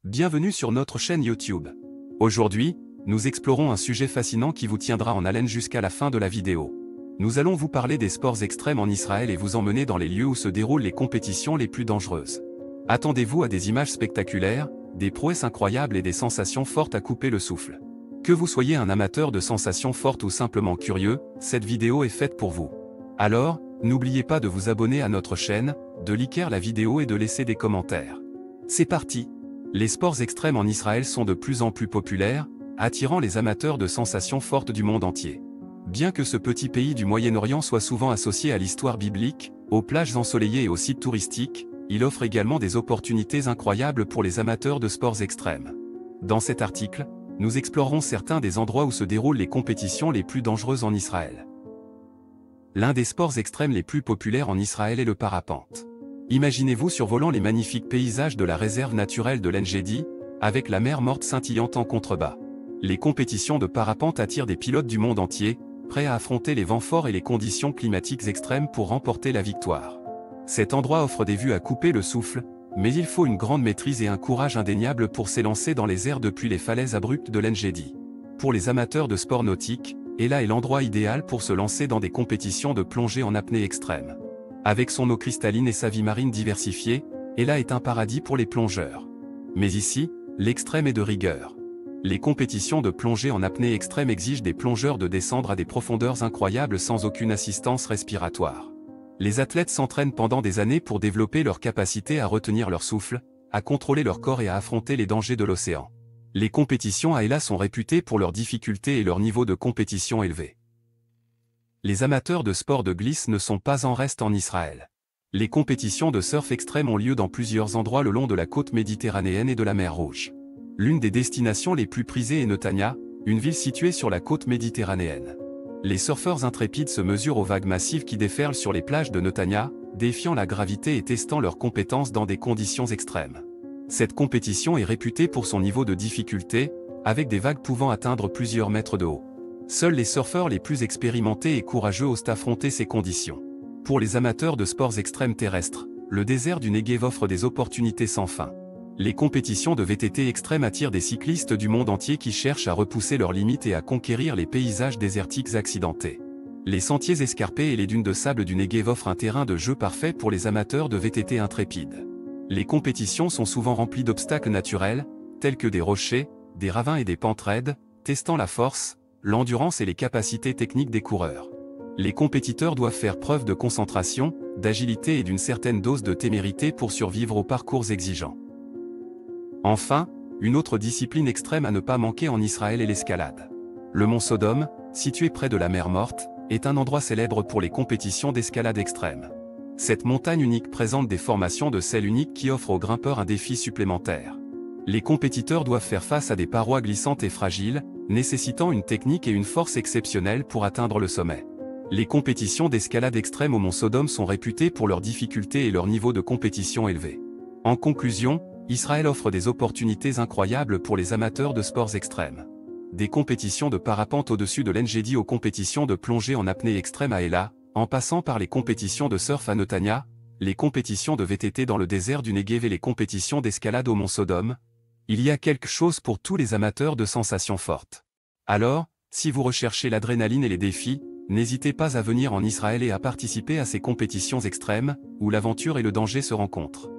Bienvenue sur notre chaîne YouTube. Aujourd'hui, nous explorons un sujet fascinant qui vous tiendra en haleine jusqu'à la fin de la vidéo. Nous allons vous parler des sports extrêmes en Israël et vous emmener dans les lieux où se déroulent les compétitions les plus dangereuses. Attendez-vous à des images spectaculaires, des prouesses incroyables et des sensations fortes à couper le souffle. Que vous soyez un amateur de sensations fortes ou simplement curieux, cette vidéo est faite pour vous. Alors, n'oubliez pas de vous abonner à notre chaîne, de liker la vidéo et de laisser des commentaires. C'est parti! Les sports extrêmes en Israël sont de plus en plus populaires, attirant les amateurs de sensations fortes du monde entier. Bien que ce petit pays du Moyen-Orient soit souvent associé à l'histoire biblique, aux plages ensoleillées et aux sites touristiques, il offre également des opportunités incroyables pour les amateurs de sports extrêmes. Dans cet article, nous explorerons certains des endroits où se déroulent les compétitions les plus dangereuses en Israël. L'un des sports extrêmes les plus populaires en Israël est le parapente. Imaginez-vous survolant les magnifiques paysages de la réserve naturelle de l'En-Gedi, avec la mer Morte scintillante en contrebas. Les compétitions de parapente attirent des pilotes du monde entier, prêts à affronter les vents forts et les conditions climatiques extrêmes pour remporter la victoire. Cet endroit offre des vues à couper le souffle, mais il faut une grande maîtrise et un courage indéniable pour s'élancer dans les airs depuis les falaises abruptes de l'En-Gedi. Pour les amateurs de sport nautique, Ela est l'endroit idéal pour se lancer dans des compétitions de plongée en apnée extrême. Avec son eau cristalline et sa vie marine diversifiée, Ela est un paradis pour les plongeurs. Mais ici, l'extrême est de rigueur. Les compétitions de plongée en apnée extrême exigent des plongeurs de descendre à des profondeurs incroyables sans aucune assistance respiratoire. Les athlètes s'entraînent pendant des années pour développer leur capacité à retenir leur souffle, à contrôler leur corps et à affronter les dangers de l'océan. Les compétitions à Ela sont réputées pour leur difficulté et leur niveau de compétition élevé. Les amateurs de sport de glisse ne sont pas en reste en Israël. Les compétitions de surf extrême ont lieu dans plusieurs endroits le long de la côte méditerranéenne et de la mer Rouge. L'une des destinations les plus prisées est Netanya, une ville située sur la côte méditerranéenne. Les surfeurs intrépides se mesurent aux vagues massives qui déferlent sur les plages de Netanya, défiant la gravité et testant leurs compétences dans des conditions extrêmes. Cette compétition est réputée pour son niveau de difficulté, avec des vagues pouvant atteindre plusieurs mètres de haut. Seuls les surfeurs les plus expérimentés et courageux osent affronter ces conditions. Pour les amateurs de sports extrêmes terrestres, le désert du Negev offre des opportunités sans fin. Les compétitions de VTT extrêmes attirent des cyclistes du monde entier qui cherchent à repousser leurs limites et à conquérir les paysages désertiques accidentés. Les sentiers escarpés et les dunes de sable du Negev offrent un terrain de jeu parfait pour les amateurs de VTT intrépides. Les compétitions sont souvent remplies d'obstacles naturels, tels que des rochers, des ravins et des pentes raides, testant la force, l'endurance et les capacités techniques des coureurs. Les compétiteurs doivent faire preuve de concentration, d'agilité et d'une certaine dose de témérité pour survivre aux parcours exigeants. Enfin, une autre discipline extrême à ne pas manquer en Israël est l'escalade. Le mont Sodom, situé près de la mer Morte, est un endroit célèbre pour les compétitions d'escalade extrême. Cette montagne unique présente des formations de sel uniques qui offrent aux grimpeurs un défi supplémentaire. Les compétiteurs doivent faire face à des parois glissantes et fragiles, nécessitant une technique et une force exceptionnelles pour atteindre le sommet. Les compétitions d'escalade extrême au mont Sodom sont réputées pour leur difficulté et leur niveau de compétition élevé. En conclusion, Israël offre des opportunités incroyables pour les amateurs de sports extrêmes. Des compétitions de parapente au-dessus de l'En-Gedi aux compétitions de plongée en apnée extrême à Ela, en passant par les compétitions de surf à Netanya, les compétitions de VTT dans le désert du Negev et les compétitions d'escalade au mont Sodom. Il y a quelque chose pour tous les amateurs de sensations fortes. Alors, si vous recherchez l'adrénaline et les défis, n'hésitez pas à venir en Israël et à participer à ces compétitions extrêmes, où l'aventure et le danger se rencontrent.